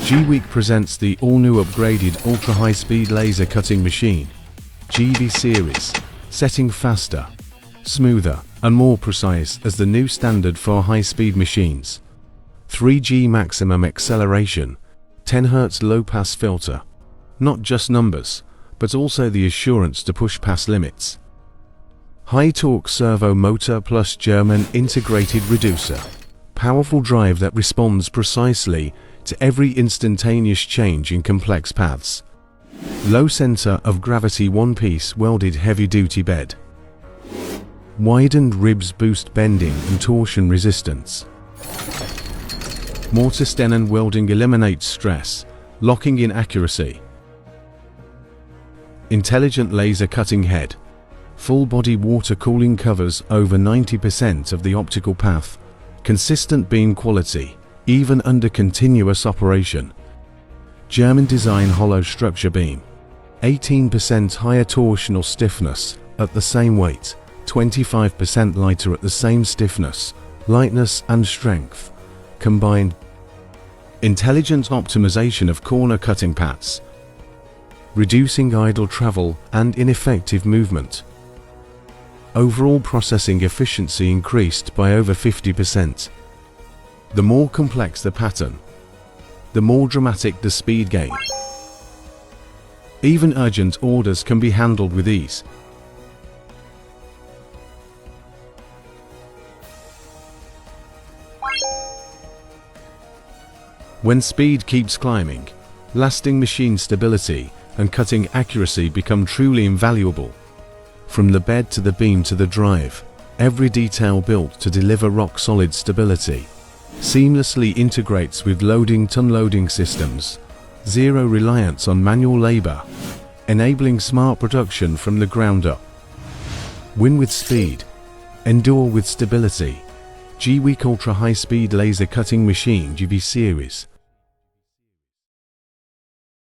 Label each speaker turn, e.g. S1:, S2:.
S1: Gweike presents the all-new upgraded ultra-high-speed laser cutting machine, GV Series, setting faster, smoother, and more precise as the new standard for high-speed machines. 3G maximum acceleration, 10 Hz low-pass filter. Not just numbers, but also the assurance to push past limits. High-torque servo motor plus German integrated reducer. Powerful drive that responds precisely to every instantaneous change in complex paths. Low center of gravity one-piece welded heavy-duty bed. Widened ribs boost bending and torsion resistance. Mortar Stennen welding eliminates stress, locking in accuracy. Intelligent laser cutting head. Full-body water cooling covers over 90% of the optical path. Consistent beam quality, even under continuous operation. German design hollow structure beam. 18% higher torsional stiffness at the same weight, 25% lighter at the same stiffness, lightness and strength. Combined. Intelligent optimization of corner cutting paths. Reducing idle travel and ineffective movement. Overall processing efficiency increased by over 50%. The more complex the pattern, the more dramatic the speed gain. Even urgent orders can be handled with ease. When speed keeps climbing, lasting machine stability and cutting accuracy become truly invaluable. From the bed to the beam to the drive, every detail built to deliver rock-solid stability. Seamlessly integrates with loading-to-unloading systems. Zero reliance on manual labor, enabling smart production from the ground up. Win with speed, endure with stability. Gweike Ultra High Speed Laser Cutting Machine GV Series.